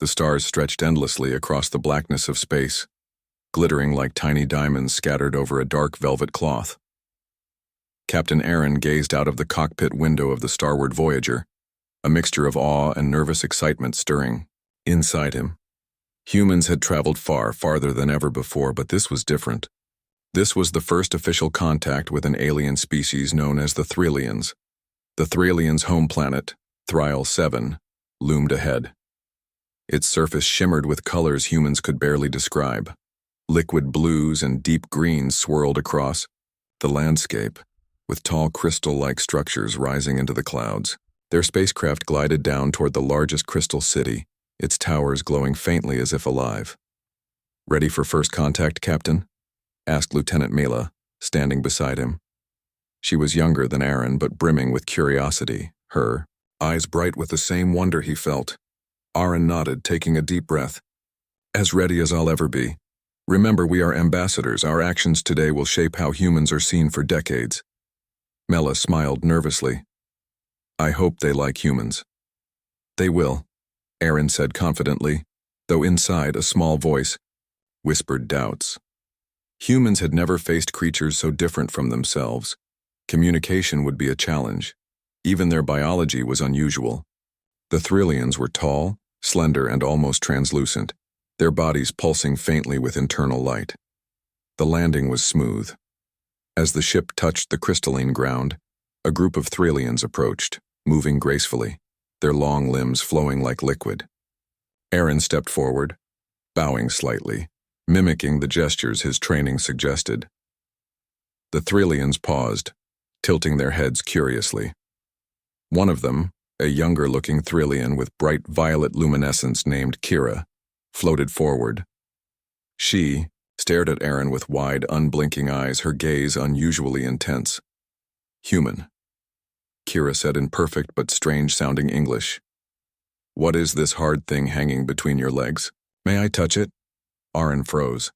The stars stretched endlessly across the blackness of space, glittering like tiny diamonds scattered over a dark velvet cloth. Captain Aaron gazed out of the cockpit window of the starward Voyager, a mixture of awe and nervous excitement stirring inside him. Humans had traveled far, farther than ever before, but this was different. This was the first official contact with an alien species known as the Thralians. The Thralians' home planet, Thrial 7, loomed ahead. Its surface shimmered with colors humans could barely describe. Liquid blues and deep greens swirled across the landscape, with tall crystal-like structures rising into the clouds. Their spacecraft glided down toward the largest crystal city, its towers glowing faintly as if alive. "Ready for first contact, Captain?" asked Lieutenant Mela, standing beside him. She was younger than Aaron, but brimming with curiosity, her eyes bright with the same wonder he felt. Aaron nodded, taking a deep breath. "As ready as I'll ever be. Remember, we are ambassadors. Our actions today will shape how humans are seen for decades." Mela smiled nervously. "I hope they like humans." "They will," Aaron said confidently, though inside a small voice whispered doubts. Humans had never faced creatures so different from themselves. Communication would be a challenge. Even their biology was unusual. The Thralians were tall, slender, and almost translucent, their bodies pulsing faintly with internal light. The landing was smooth. As the ship touched the crystalline ground, a group of Thralians approached, moving gracefully, their long limbs flowing like liquid. Aaron stepped forward, bowing slightly, mimicking the gestures his training suggested. The Thralians paused, tilting their heads curiously. One of them, a younger-looking Thralian with bright violet luminescence named Kira, floated forward. She stared at Aaron with wide, unblinking eyes, her gaze unusually intense. "Human," Kira said in perfect but strange-sounding English. "What is this hard thing hanging between your legs? May I touch it?" Aaron froze.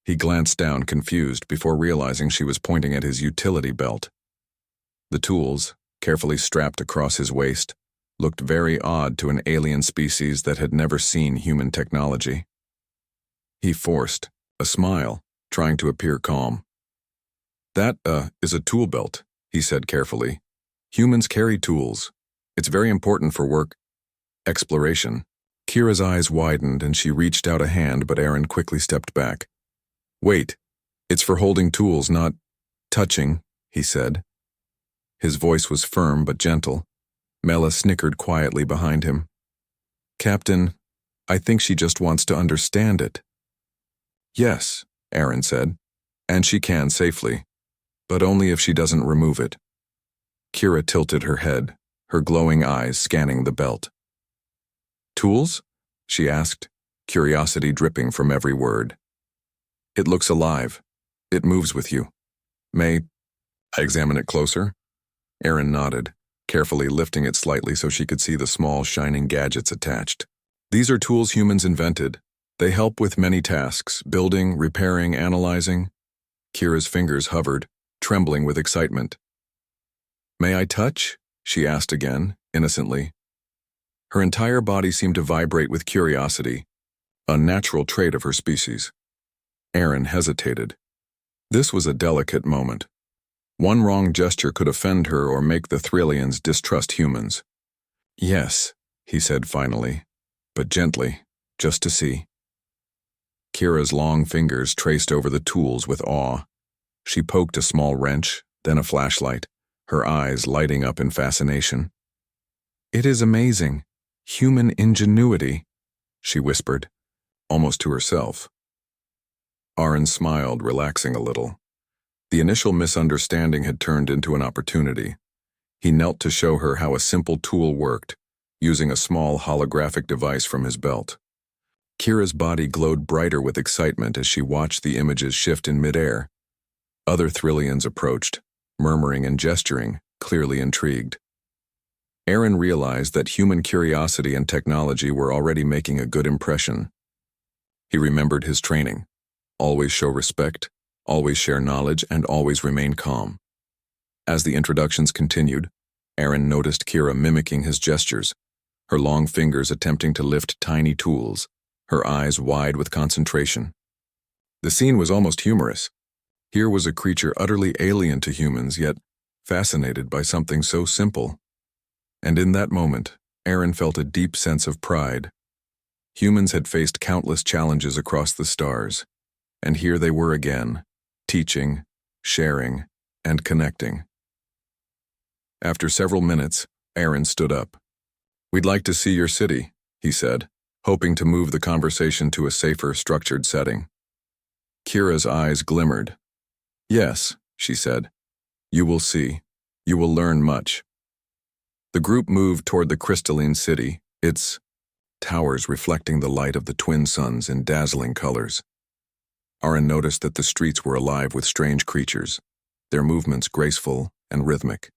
He glanced down, confused, before realizing she was pointing at his utility belt. The tools, carefully strapped across his waist, looked very odd to an alien species that had never seen human technology. He forced a smile, trying to appear calm. "That, is a tool belt," he said carefully. "Humans carry tools. It's very important for work exploration." Kira's eyes widened and she reached out a hand, but Aaron quickly stepped back. "Wait, it's for holding tools, not touching," he said. His voice was firm but gentle. Mela snickered quietly behind him. "Captain, I think she just wants to understand it." "Yes," Aaron said, "and she can safely, but only if she doesn't remove it." Kira tilted her head, her glowing eyes scanning the belt. "Tools?" she asked, curiosity dripping from every word. "It looks alive. It moves with you. May I examine it closer?" Aaron nodded, carefully lifting it slightly so she could see the small, shining gadgets attached. "These are tools humans invented. They help with many tasks, building, repairing, analyzing." Kira's fingers hovered, trembling with excitement. "May I touch?" she asked again, innocently. Her entire body seemed to vibrate with curiosity, a natural trait of her species. Aaron hesitated. This was a delicate moment. One wrong gesture could offend her or make the Thralians distrust humans. "Yes," he said finally, but gently, just to see. Kira's long fingers traced over the tools with awe. She poked a small wrench, then a flashlight, her eyes lighting up in fascination. "It is amazing. Human ingenuity," she whispered, almost to herself. Aaron smiled, relaxing a little. The initial misunderstanding had turned into an opportunity. He knelt to show her how a simple tool worked, using a small holographic device from his belt. Kira's body glowed brighter with excitement as she watched the images shift in midair. Other Thralians approached, murmuring and gesturing, clearly intrigued. Aaron realized that human curiosity and technology were already making a good impression. He remembered his training. Always show respect, always share knowledge, and always remain calm. As the introductions continued, Aaron noticed Kira mimicking his gestures, her long fingers attempting to lift tiny tools, her eyes wide with concentration. The scene was almost humorous. Here was a creature utterly alien to humans, yet fascinated by something so simple. And in that moment, Aaron felt a deep sense of pride. Humans had faced countless challenges across the stars, and here they were again, teaching, sharing, and connecting. After several minutes, Aaron stood up. "We'd like to see your city," he said, hoping to move the conversation to a safer, structured setting. Kira's eyes glimmered. "Yes," she said. "You will see. You will learn much." The group moved toward the crystalline city, its towers reflecting the light of the twin suns in dazzling colors. Aaron noticed that the streets were alive with strange creatures, their movements graceful and rhythmic.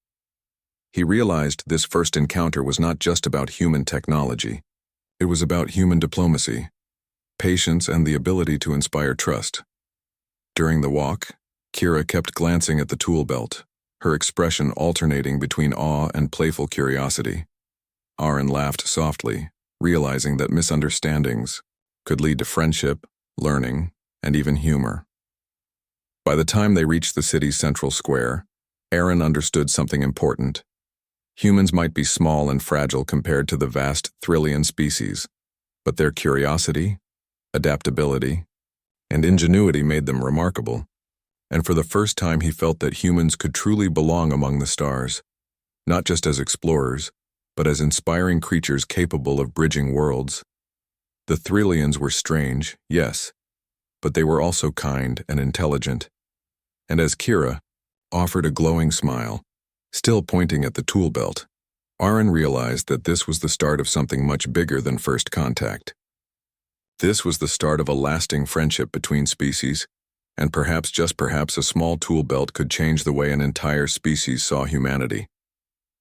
He realized this first encounter was not just about human technology. It was about human diplomacy, patience, and the ability to inspire trust. During the walk, Kira kept glancing at the tool belt, her expression alternating between awe and playful curiosity. Aaron laughed softly, realizing that misunderstandings could lead to friendship, learning, and even humor. By the time they reached the city's central square, Aaron understood something important. Humans might be small and fragile compared to the vast Thrillian species, but their curiosity, adaptability, and ingenuity made them remarkable. And for the first time he felt that humans could truly belong among the stars, not just as explorers, but as inspiring creatures capable of bridging worlds. The Thrillians were strange, yes, but they were also kind and intelligent. And as Kira offered a glowing smile, still pointing at the tool belt, Aaron realized that this was the start of something much bigger than first contact. This was the start of a lasting friendship between species, and perhaps, just perhaps, a small tool belt could change the way an entire species saw humanity.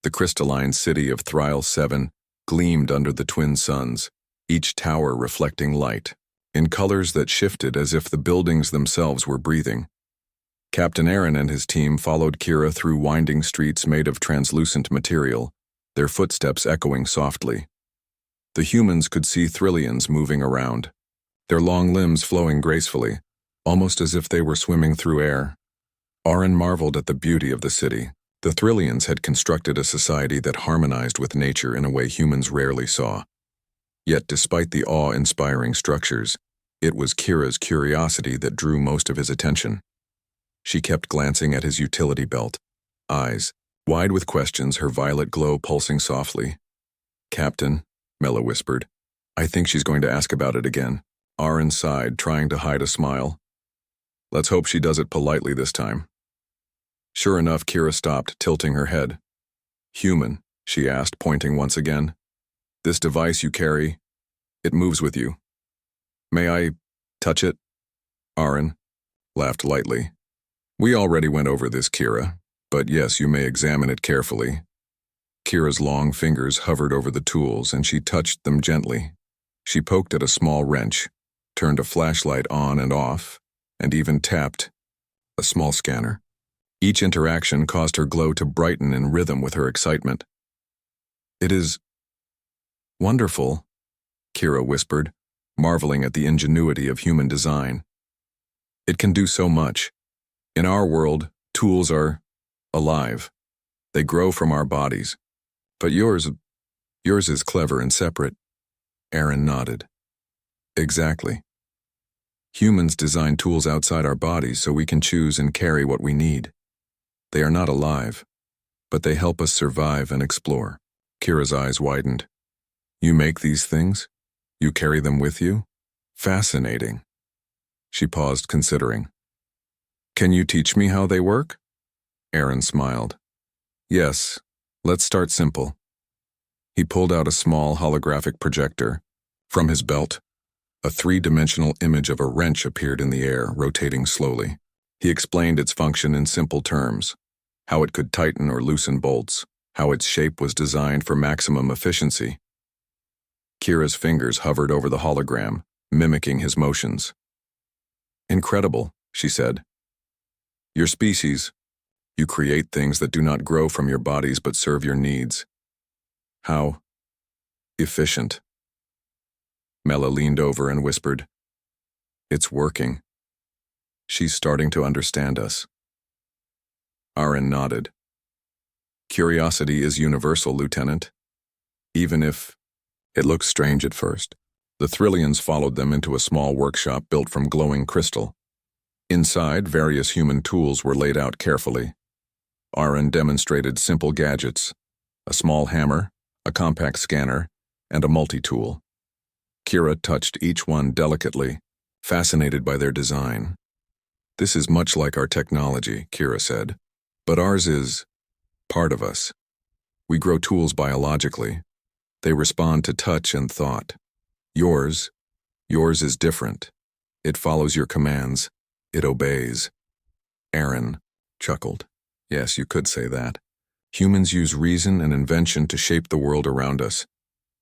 The crystalline city of Thrile 7 gleamed under the twin suns, each tower reflecting light, in colors that shifted as if the buildings themselves were breathing. Captain Aaron and his team followed Kira through winding streets made of translucent material, their footsteps echoing softly. The humans could see Thrillians moving around, their long limbs flowing gracefully, almost as if they were swimming through air. Aaron marveled at the beauty of the city. The Thrillians had constructed a society that harmonized with nature in a way humans rarely saw. Yet despite the awe-inspiring structures, it was Kira's curiosity that drew most of his attention. She kept glancing at his utility belt, eyes wide with questions, her violet glow pulsing softly. "Captain," Mela whispered, "I think she's going to ask about it again." Aaron sighed, trying to hide a smile. "Let's hope she does it politely this time." Sure enough, Kira stopped, tilting her head. "Human?" she asked, pointing once again. "This device you carry, it moves with you. May I touch it?" Aaron laughed lightly. "We already went over this, Kira, but yes, you may examine it carefully." Kira's long fingers hovered over the tools, and she touched them gently. She poked at a small wrench, turned a flashlight on and off, and even tapped a small scanner. Each interaction caused her glow to brighten in rhythm with her excitement. "It is wonderful," Kira whispered, marveling at the ingenuity of human design. "It can do so much. In our world, tools are alive. They grow from our bodies. But yours is clever and separate." Aaron nodded. "Exactly. Humans design tools outside our bodies so we can choose and carry what we need. They are not alive, but they help us survive and explore." Kira's eyes widened. "You make these things? You carry them with you? Fascinating." She paused, considering. "Can you teach me how they work?" Aaron smiled. "Yes, let's start simple." He pulled out a small holographic projector. From his belt, a three-dimensional image of a wrench appeared in the air, rotating slowly. He explained its function in simple terms, how it could tighten or loosen bolts, how its shape was designed for maximum efficiency. Kira's fingers hovered over the hologram, mimicking his motions. "Incredible," she said. "Your species, you create things that do not grow from your bodies but serve your needs. How Efficient. Mela leaned over and whispered, "It's working. She's starting to understand us." Aaron nodded. "Curiosity is universal, Lieutenant. Even if it looks strange at first." The Thrillians followed them into a small workshop built from glowing crystal. Inside, various human tools were laid out carefully. Aaron demonstrated simple gadgets: a small hammer, a compact scanner, and a multi-tool. Kira touched each one delicately, fascinated by their design. "This is much like our technology," Kira said, "but ours is part of us. We grow tools biologically. They respond to touch and thought. Yours is different. It follows your commands. It obeys." Aaron chuckled. "Yes, you could say that. Humans use reason and invention to shape the world around us.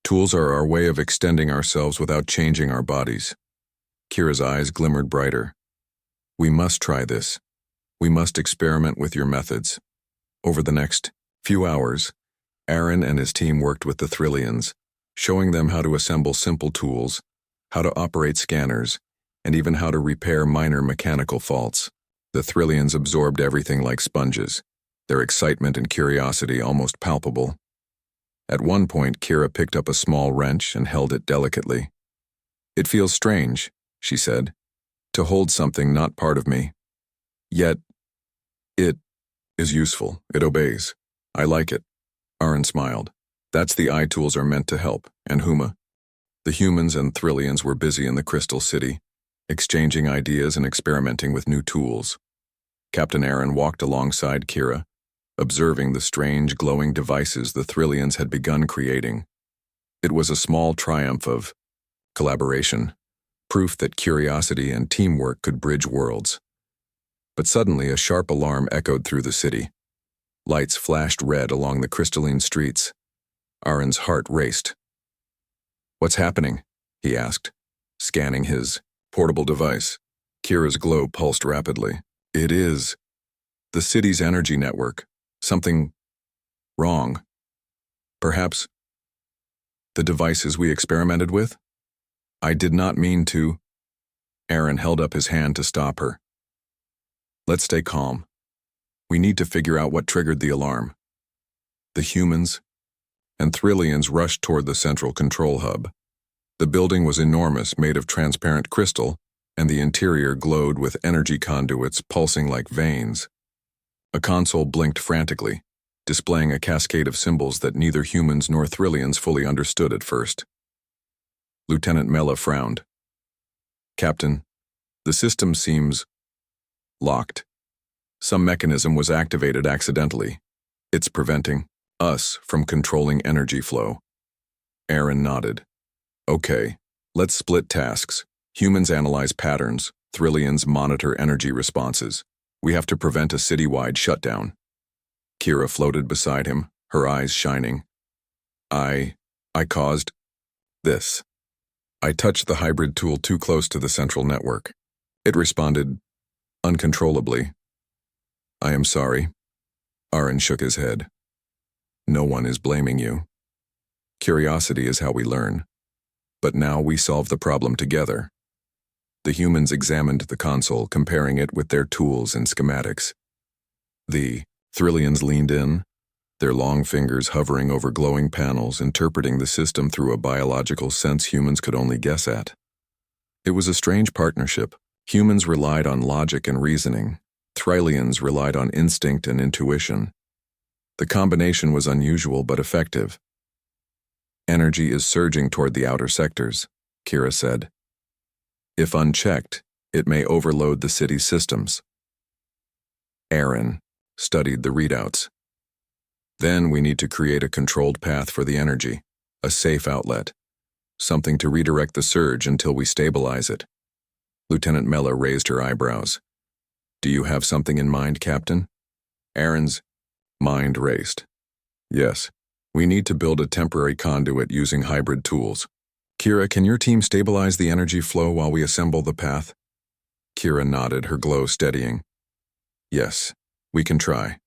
Tools are our way of extending ourselves without changing our bodies." Kira's eyes glimmered brighter. "We must try this. We must experiment with your methods." Over the next few hours, Aaron and his team worked with the Thrillians, showing them how to assemble simple tools, how to operate scanners, and even how to repair minor mechanical faults. The Thrillians absorbed everything like sponges, their excitement and curiosity almost palpable. At one point, Kira picked up a small wrench and held it delicately. "It feels strange," she said, "to hold something not part of me. Yet, it is useful. It obeys. I like it." Aaron smiled. "That's the eye tools are meant to help, and Huma." The humans and Thrillians were busy in the Crystal City, exchanging ideas and experimenting with new tools. Captain Aaron walked alongside Kira, observing the strange glowing devices the Thrillians had begun creating. It was a small triumph of collaboration, proof that curiosity and teamwork could bridge worlds. But suddenly a sharp alarm echoed through the city. Lights flashed red along the crystalline streets. Aaron's heart raced. "What's happening?" he asked, scanning his portable device. Kira's glow pulsed rapidly. "It is the city's energy network. Something wrong. Perhaps the devices we experimented with?" "I did not mean to." Aaron held up his hand to stop her. "Let's stay calm. We need to figure out what triggered the alarm." The humans and Thrillians rushed toward the central control hub. The building was enormous, made of transparent crystal, and the interior glowed with energy conduits pulsing like veins. A console blinked frantically, displaying a cascade of symbols that neither humans nor Thrillians fully understood at first. Lieutenant Mela frowned. "Captain, the system seems locked. Some mechanism was activated accidentally. It's preventing us from controlling energy flow." Aaron nodded. "Okay, let's split tasks. Humans analyze patterns, Thrillians monitor energy responses. We have to prevent a citywide shutdown." Kira floated beside him, her eyes shining. I caused this." I touched the hybrid tool too close to the central network. It responded uncontrollably. "I am sorry." Aaron shook his head. "No one is blaming you. Curiosity is how we learn. But now we solve the problem together." The humans examined the console, comparing it with their tools and schematics. The Thrillians leaned in, their long fingers hovering over glowing panels, interpreting the system through a biological sense humans could only guess at. It was a strange partnership. Humans relied on logic and reasoning. Thrillians relied on instinct and intuition. The combination was unusual but effective. "Energy is surging toward the outer sectors," Kira said. "If unchecked, it may overload the city's systems." Aaron studied the readouts. "Then we need to create a controlled path for the energy, a safe outlet, something to redirect the surge until we stabilize it." Lieutenant Mela raised her eyebrows. "Do you have something in mind, Captain?" Aaron's mind raced. "Yes, we need to build a temporary conduit using hybrid tools. Kira, can your team stabilize the energy flow while we assemble the path?" Kira nodded, her glow steadying. "Yes, we can try."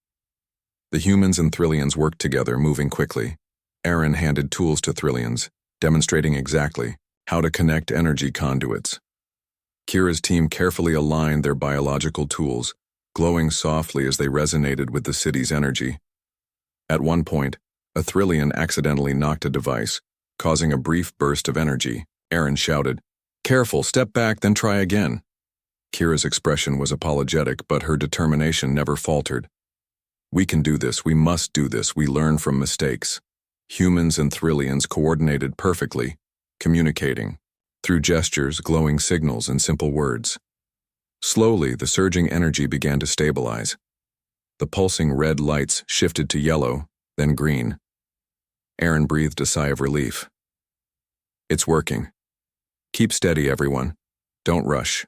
The humans and Thrillians worked together, moving quickly. Aaron handed tools to Thrillians, demonstrating exactly how to connect energy conduits. Kira's team carefully aligned their biological tools, glowing softly as they resonated with the city's energy. At one point, a Thrillian accidentally knocked a device, causing a brief burst of energy. Aaron shouted, "Careful, step back, then try again." Kira's expression was apologetic, but her determination never faltered. "We can do this, we must do this, we learn from mistakes." Humans and Thrillians coordinated perfectly, communicating through gestures, glowing signals, and simple words. Slowly, the surging energy began to stabilize. The pulsing red lights shifted to yellow, then green. Aaron breathed a sigh of relief. "It's working. Keep steady, everyone. Don't rush."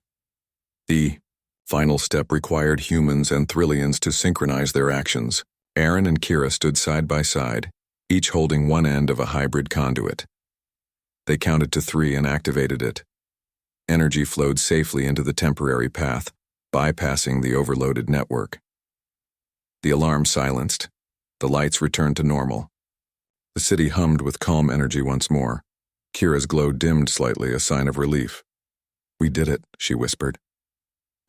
The final step required humans and Thrillians to synchronize their actions. Aaron and Kira stood side by side, each holding one end of a hybrid conduit. They counted to 3 and activated it. Energy flowed safely into the temporary path, bypassing the overloaded network. The alarm silenced. The lights returned to normal. The city hummed with calm energy once more. Kira's glow dimmed slightly, a sign of relief. "We did it," she whispered.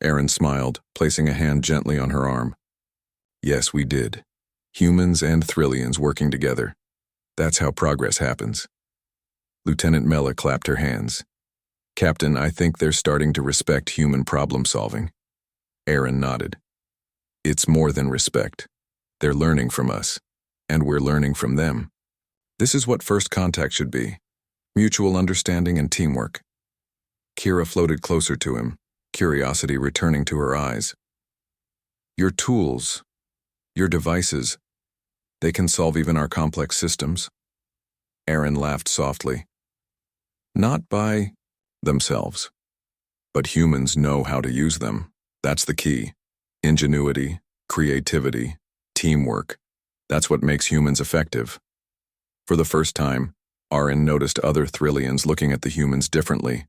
Aaron smiled, placing a hand gently on her arm. "Yes, we did. Humans and Thrillians working together. That's how progress happens." Lieutenant Mella clapped her hands. "Captain, I think they're starting to respect human problem-solving." Aaron nodded. "It's more than respect. They're learning from us, and we're learning from them. This is what first contact should be. Mutual understanding and teamwork." Kira floated closer to him, curiosity returning to her eyes. "Your tools, your devices, they can solve even our complex systems?" Aaron laughed softly. "Not by themselves. But humans know how to use them. That's the key. Ingenuity, creativity, teamwork. That's what makes humans effective." For the first time, Aaron noticed other Thrillians looking at the humans differently.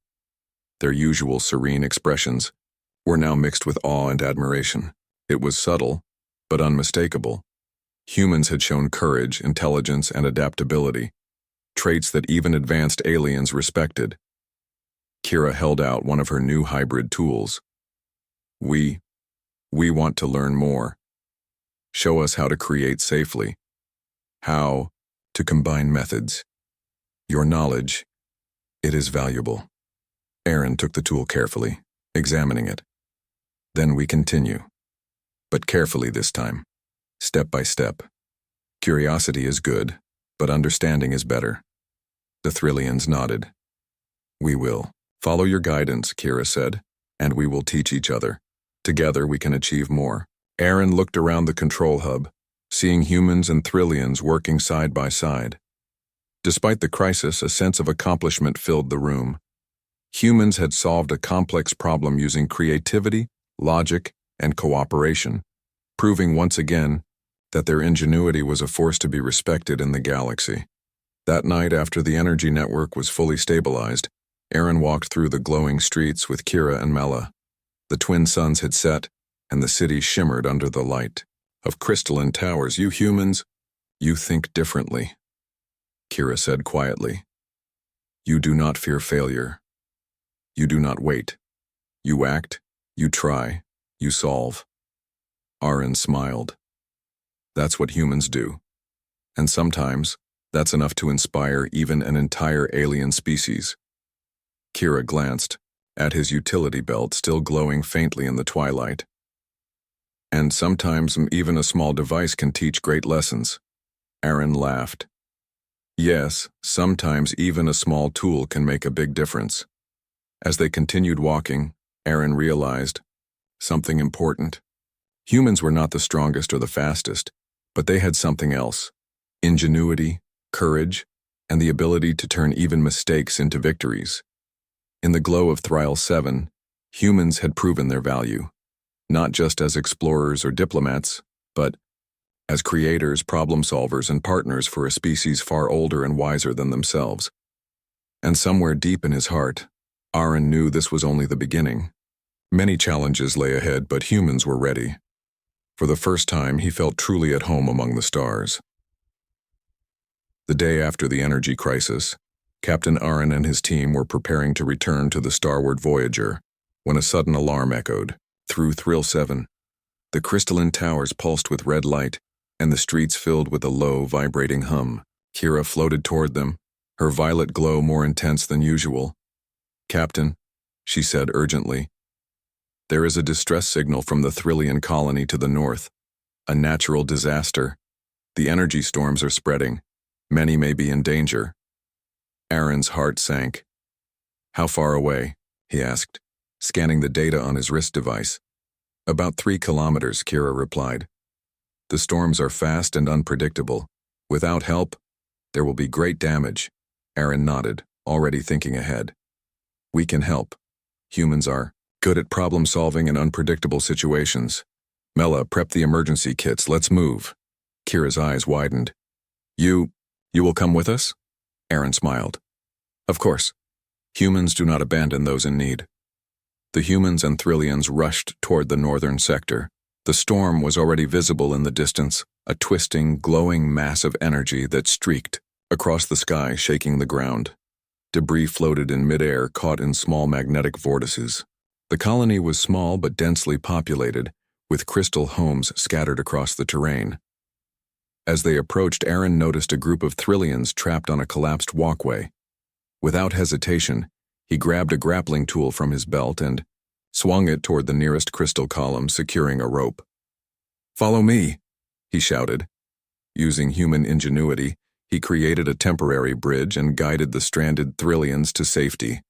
Their usual serene expressions were now mixed with awe and admiration. It was subtle, but unmistakable. Humans had shown courage, intelligence, and adaptability, traits that even advanced aliens respected. Kira held out one of her new hybrid tools. We want to learn more. Show us how to create safely. How to combine methods. Your knowledge, it is valuable." Aaron took the tool carefully, examining it. "Then we continue. But carefully this time, step by step. Curiosity is good, but understanding is better." The Thrillians nodded. "We will. Follow your guidance," Kira said, "and we will teach each other. Together we can achieve more." Aaron looked around the control hub, seeing humans and Thrillians working side by side. Despite the crisis, a sense of accomplishment filled the room. Humans had solved a complex problem using creativity, logic, and cooperation, proving once again that their ingenuity was a force to be respected in the galaxy. That night, after the energy network was fully stabilized, Aaron walked through the glowing streets with Kira and Mella. The twin suns had set, and the city shimmered under the light of crystalline towers. "You humans, you think differently," Kira said quietly. "You do not fear failure. You do not wait. You act, you try, you solve." Aaron smiled. "That's what humans do. And sometimes, that's enough to inspire even an entire alien species." Kira glanced at his utility belt still glowing faintly in the twilight. "And sometimes even a small device can teach great lessons." Aaron laughed. "Yes, sometimes even a small tool can make a big difference." As they continued walking, Aaron realized something important. Humans were not the strongest or the fastest, but they had something else: ingenuity, courage, and the ability to turn even mistakes into victories. In the glow of Thrial 7, humans had proven their value, not just as explorers or diplomats, but as creators, problem-solvers, and partners for a species far older and wiser than themselves. And somewhere deep in his heart, Aaron knew this was only the beginning. Many challenges lay ahead, but humans were ready. For the first time, he felt truly at home among the stars. The day after the energy crisis, Captain Aaron and his team were preparing to return to the starward Voyager when a sudden alarm echoed through Thrill 7. The crystalline towers pulsed with red light, and the streets filled with a low, vibrating hum. Kira floated toward them, her violet glow more intense than usual. "Captain," she said urgently, "there is a distress signal from the Thrillian colony to the north. A natural disaster. The energy storms are spreading. Many may be in danger." Aaron's heart sank. "How far away?" he asked, scanning the data on his wrist device. "About 3 kilometers," Kira replied. "The storms are fast and unpredictable. Without help, there will be great damage." Aaron nodded, already thinking ahead. "We can help. Humans are good at problem-solving in unpredictable situations. Mela, prep the emergency kits. Let's move." Kira's eyes widened. You will come with us?" Aaron smiled. "Of course. Humans do not abandon those in need." The humans and Thrillians rushed toward the northern sector. The storm was already visible in the distance, a twisting, glowing mass of energy that streaked across the sky, shaking the ground. Debris floated in midair, caught in small magnetic vortices. The colony was small but densely populated, with crystal homes scattered across the terrain. As they approached, Aaron noticed a group of Thrillians trapped on a collapsed walkway. Without hesitation, he grabbed a grappling tool from his belt and swung it toward the nearest crystal column, securing a rope. "Follow me," he shouted. Using human ingenuity, he created a temporary bridge and guided the stranded Thrillians to safety.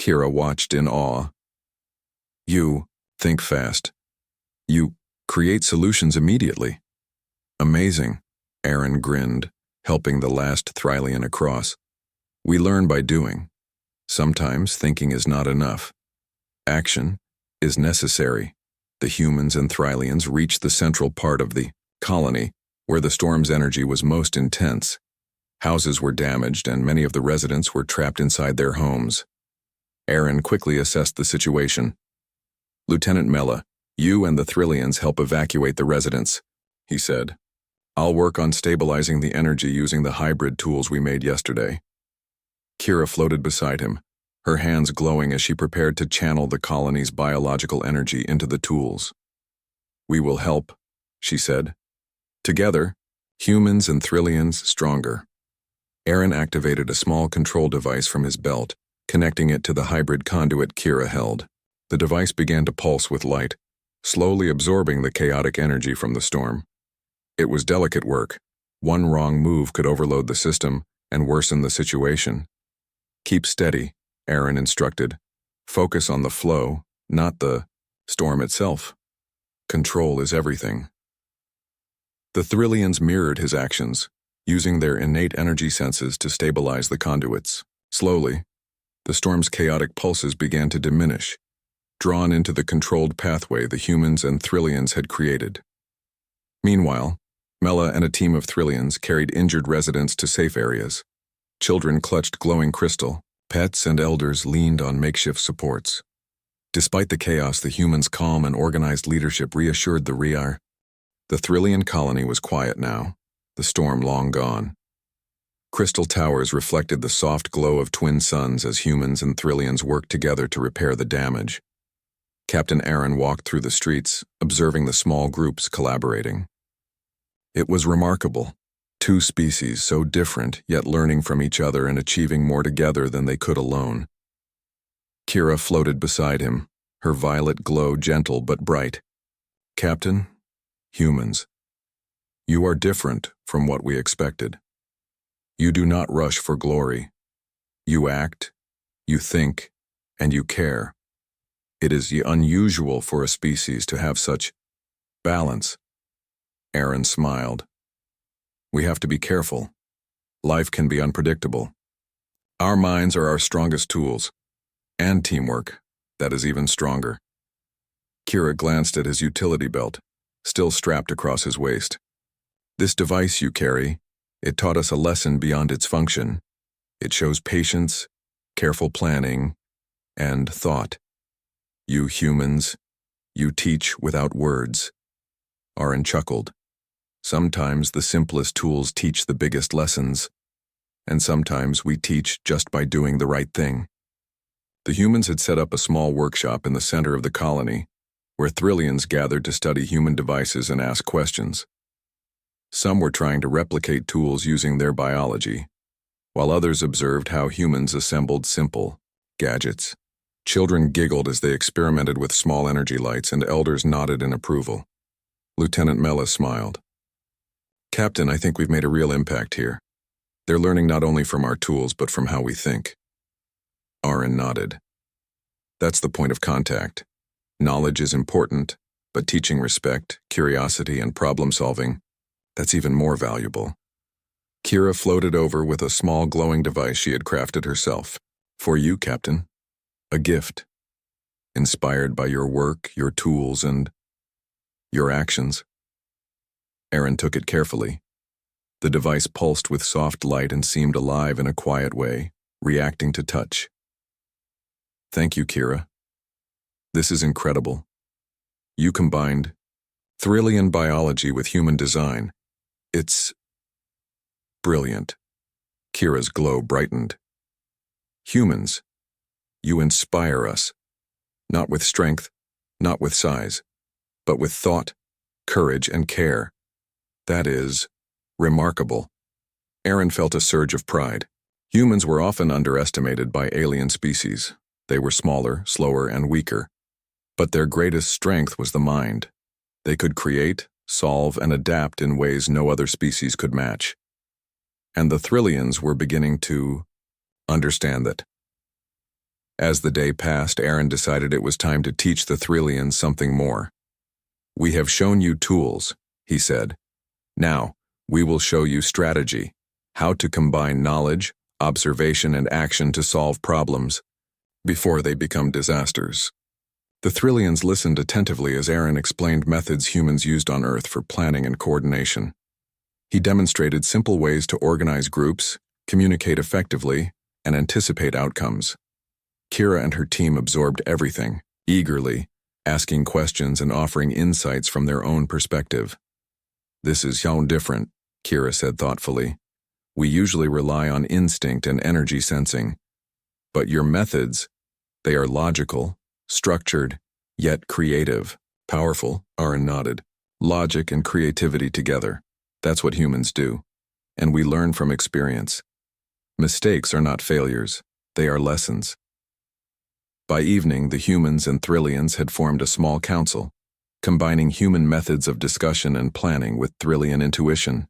Kira watched in awe. "You think fast. You create solutions immediately." "Amazing," Aaron grinned, helping the last Thrillian across. "We learn by doing. Sometimes thinking is not enough. Action is necessary." The humans and Thrillians reached the central part of the colony, where the storm's energy was most intense. Houses were damaged, and many of the residents were trapped inside their homes. Aaron quickly assessed the situation. "Lieutenant Mela, you and the Thrillians help evacuate the residents," he said. "I'll work on stabilizing the energy using the hybrid tools we made yesterday." Kira floated beside him, her hands glowing as she prepared to channel the colony's biological energy into the tools. "We will help," she said. "Together, humans and Thrillians stronger." Aaron activated a small control device from his belt, connecting it to the hybrid conduit Kira held. The device began to pulse with light, slowly absorbing the chaotic energy from the storm. It was delicate work. One wrong move could overload the system and worsen the situation. "Keep steady," Aaron instructed. "Focus on the flow, not the storm itself. Control is everything." The Thrillians mirrored his actions, using their innate energy senses to stabilize the conduits. Slowly, the storm's chaotic pulses began to diminish, drawn into the controlled pathway the humans and Thrillians had created. Meanwhile, Mela and a team of Thrillians carried injured residents to safe areas. Children clutched glowing crystal, pets and elders leaned on makeshift supports. Despite the chaos, the humans' calm and organized leadership reassured the Riar. The Thrillian colony was quiet now, the storm long gone. Crystal towers reflected the soft glow of twin suns as humans and Thrillians worked together to repair the damage. Captain Aaron walked through the streets, observing the small groups collaborating. It was remarkable. 2 species so different, yet learning from each other and achieving more together than they could alone. Kira floated beside him, her violet glow gentle but bright. "Captain, humans, you are different from what we expected. You do not rush for glory. You act, you think, and you care. It is unusual for a species to have such balance." Aaron smiled. "We have to be careful. Life can be unpredictable. Our minds are our strongest tools, and teamwork, that is even stronger." Kira glanced at his utility belt, still strapped across his waist. "This device you carry, it taught us a lesson beyond its function. It shows patience, careful planning, and thought. You humans, you teach without words." Aaron chuckled. "Sometimes the simplest tools teach the biggest lessons." and sometimes we teach just by doing the right thing. The humans had set up a small workshop in the center of the colony, where Thrillians gathered to study human devices and ask questions. Some were trying to replicate tools using their biology, while others observed how humans assembled simple gadgets. Children giggled as they experimented with small energy lights, and elders nodded in approval. Lieutenant Mellis smiled. "Captain, I think we've made a real impact here. They're learning not only from our tools, but from how we think." Aaron nodded. "That's the point of contact. Knowledge is important, but teaching respect, curiosity, and problem-solving, that's even more valuable." Kira floated over with a small glowing device she had crafted herself. "For you, Captain. A gift. Inspired by your work, your tools, and your actions." Aaron took it carefully. The device pulsed with soft light and seemed alive in a quiet way, reacting to touch. "Thank you, Kira. This is incredible. You combined Thrillian biology with human design. It's brilliant." Kira's glow brightened. "Humans, you inspire us. Not with strength, not with size, but with thought, courage, and care. That is remarkable." Aaron felt a surge of pride. Humans were often underestimated by alien species. They were smaller, slower, and weaker. But their greatest strength was the mind. They could create, solve, and adapt in ways no other species could match. And the Thrillians were beginning to understand that. As the day passed, Aaron decided it was time to teach the Thrillians something more. "We have shown you tools," he said. "Now, we will show you strategy, how to combine knowledge, observation, and action to solve problems before they become disasters." The Thrillians listened attentively as Aaron explained methods humans used on Earth for planning and coordination. He demonstrated simple ways to organize groups, communicate effectively, and anticipate outcomes. Kira and her team absorbed everything, eagerly, asking questions and offering insights from their own perspective. "This is so different," Kira said thoughtfully. "We usually rely on instinct and energy sensing. But your methods, they are logical, structured, yet creative." "Powerful," Aaron nodded. "Logic and creativity together. That's what humans do. And we learn from experience. Mistakes are not failures, they are lessons." By evening, the humans and Thrillians had formed a small council, combining human methods of discussion and planning with Thrillian intuition.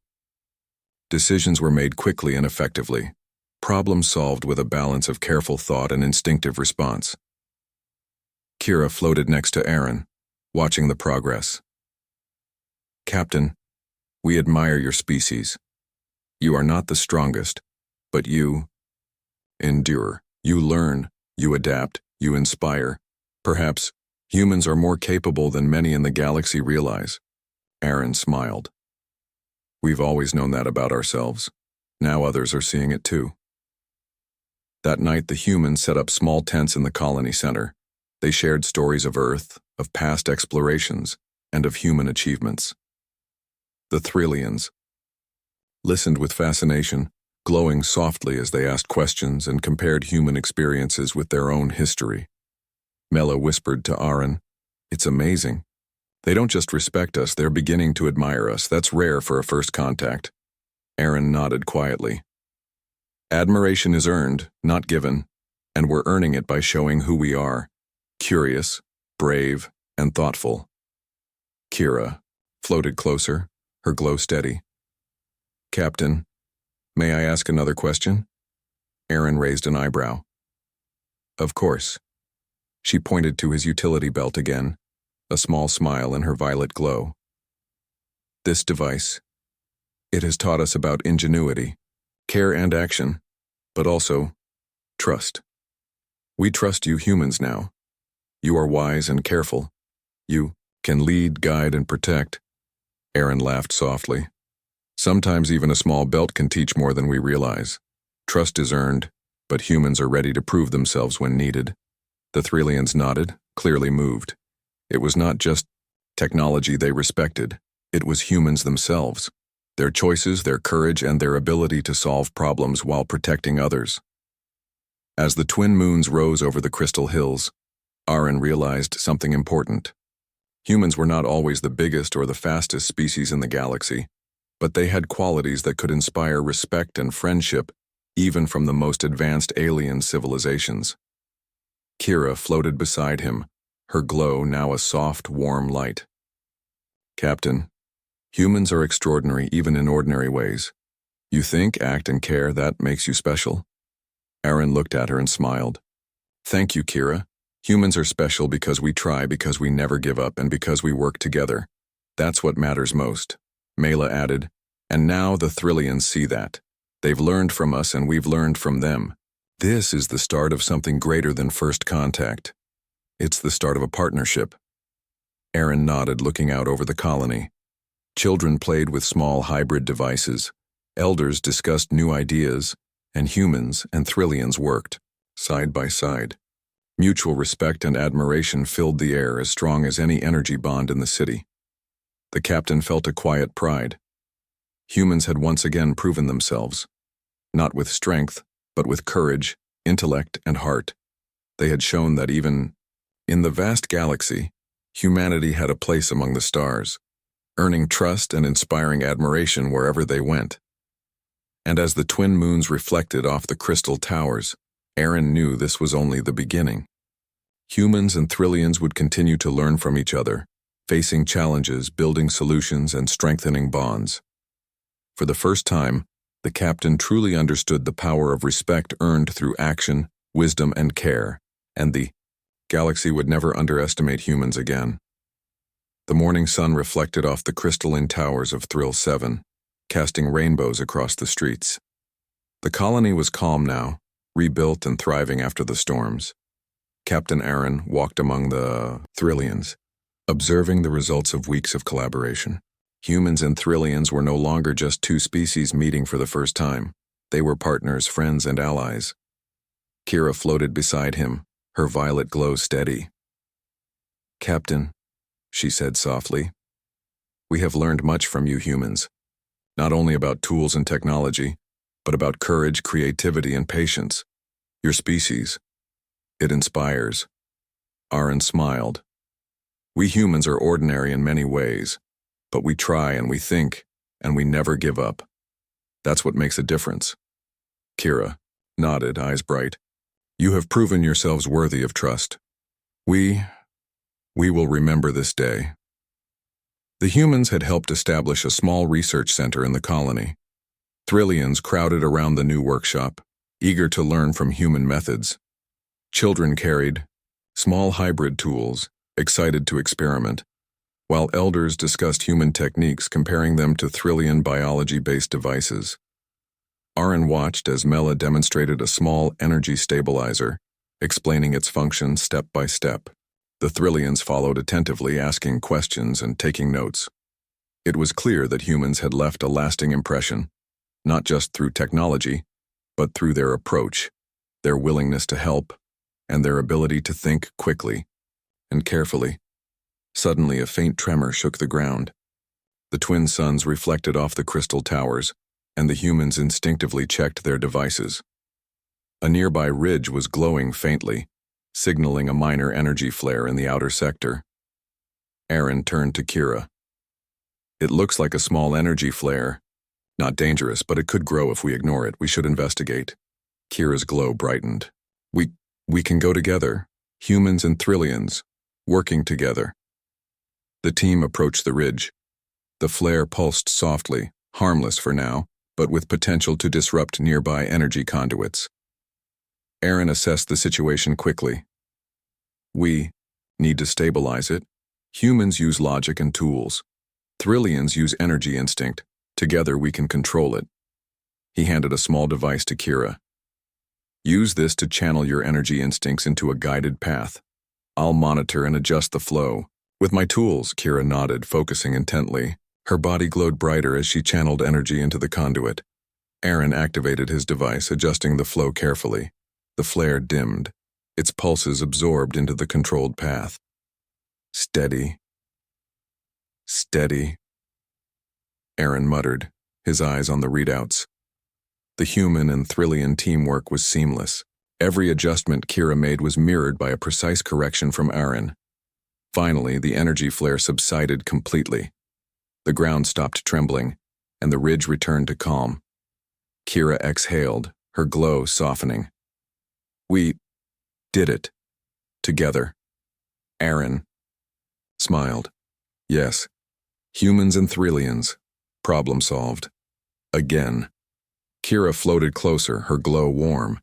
Decisions were made quickly and effectively, problems solved with a balance of careful thought and instinctive response. Kira floated next to Aaron, watching the progress. "Captain, we admire your species. You are not the strongest, but you endure. You learn, you adapt, you inspire. Perhaps humans are more capable than many in the galaxy realize." Aaron smiled. "We've always known that about ourselves. Now others are seeing it too." That night, the humans set up small tents in the colony center. They shared stories of Earth, of past explorations, and of human achievements. The Thrillians listened with fascination, glowing softly as they asked questions and compared human experiences with their own history. Mela whispered to Aaron, "It's amazing. They don't just respect us, they're beginning to admire us. That's rare for a first contact." Aaron nodded quietly. "Admiration is earned, not given, and we're earning it by showing who we are. Curious, brave, and thoughtful." Kira floated closer, her glow steady. "Captain, may I ask another question?" Aaron raised an eyebrow. "Of course." She pointed to his utility belt again, a small smile in her violet glow. "This device, it has taught us about ingenuity, care and action, but also trust. We trust you humans now. You are wise and careful. You can lead, guide, and protect." Aaron laughed softly. "Sometimes even a small belt can teach more than we realize. Trust is earned, but humans are ready to prove themselves when needed." The Thrillians nodded, clearly moved. It was not just technology they respected, it was humans themselves. Their choices, their courage, and their ability to solve problems while protecting others. As the twin moons rose over the crystal hills, Aaron realized something important. Humans were not always the biggest or the fastest species in the galaxy, but they had qualities that could inspire respect and friendship even from the most advanced alien civilizations. Kira floated beside him, her glow now a soft, warm light. Captain, humans are extraordinary even in ordinary ways. You think, act, and care, that makes you special? Aaron looked at her and smiled. Thank you, Kira. Humans are special because we try, because we never give up, and because we work together. That's what matters most. Mela added, and now the Thrillians see that. They've learned from us and we've learned from them. This is the start of something greater than first contact. It's the start of a partnership. Aaron nodded, looking out over the colony. Children played with small hybrid devices. Elders discussed new ideas, and humans and Thrillians worked, side by side. Mutual respect and admiration filled the air, as strong as any energy bond in the city. The captain felt a quiet pride. Humans had once again proven themselves, not with strength, but with courage, intellect, and heart. They had shown that even in the vast galaxy, humanity had a place among the stars, earning trust and inspiring admiration wherever they went. And as the twin moons reflected off the crystal towers, Aaron knew this was only the beginning. Humans and Thrillians would continue to learn from each other, facing challenges, building solutions, and strengthening bonds. For the first time, the captain truly understood the power of respect earned through action, wisdom, and care, and the galaxy would never underestimate humans again. The morning sun reflected off the crystalline towers of Thrill 7, casting rainbows across the streets. The colony was calm now, rebuilt and thriving after the storms. Captain Aaron walked among the Thrillians, observing the results of weeks of collaboration. Humans and Thrillians were no longer just two species meeting for the first time. They were partners, friends, and allies. Kira floated beside him, her violet glow steady. Captain, she said softly, we have learned much from you humans, not only about tools and technology, but about courage, creativity, and patience. Your species, it inspires. Aaron smiled. We humans are ordinary in many ways, but we try and we think, and we never give up. That's what makes a difference. Kira nodded, eyes bright. You have proven yourselves worthy of trust. We will remember this day. The humans had helped establish a small research center in the colony. Thrillians crowded around the new workshop, eager to learn from human methods. Children carried small hybrid tools, excited to experiment, while elders discussed human techniques, comparing them to Thrillian biology-based devices. Aaron watched as Mela demonstrated a small energy stabilizer, explaining its function step by step. The Thrillians followed attentively, asking questions and taking notes. It was clear that humans had left a lasting impression, not just through technology, but through their approach, their willingness to help, and their ability to think quickly and carefully. Suddenly, a faint tremor shook the ground. The twin suns reflected off the crystal towers, and the humans instinctively checked their devices. A nearby ridge was glowing faintly, signaling a minor energy flare in the outer sector. Aaron turned to Kira. It looks like a small energy flare. Not dangerous, but it could grow if we ignore it. We should investigate. Kira's glow brightened. We can go together, humans and Thrillians, working together. The team approached the ridge. The flare pulsed softly, harmless for now, but with potential to disrupt nearby energy conduits. Aaron assessed the situation quickly. We need to stabilize it. Humans use logic and tools. Thrillians use energy instinct. Together we can control it. He handed a small device to Kira. Use this to channel your energy instincts into a guided path. I'll monitor and adjust the flow. With my tools, Kira nodded, focusing intently. Her body glowed brighter as she channeled energy into the conduit. Aaron activated his device, adjusting the flow carefully. The flare dimmed, its pulses absorbed into the controlled path. Steady. Steady. Aaron muttered, his eyes on the readouts. The human and Thrillian teamwork was seamless. Every adjustment Kira made was mirrored by a precise correction from Aaron. Finally, the energy flare subsided completely. The ground stopped trembling, and the ridge returned to calm. Kira exhaled, her glow softening. We did it. Together. Aaron smiled. Yes. Humans and Thrillians. Problem solved. Again. Kira floated closer, her glow warm.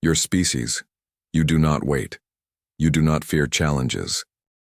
Your species. You do not wait. You do not fear challenges.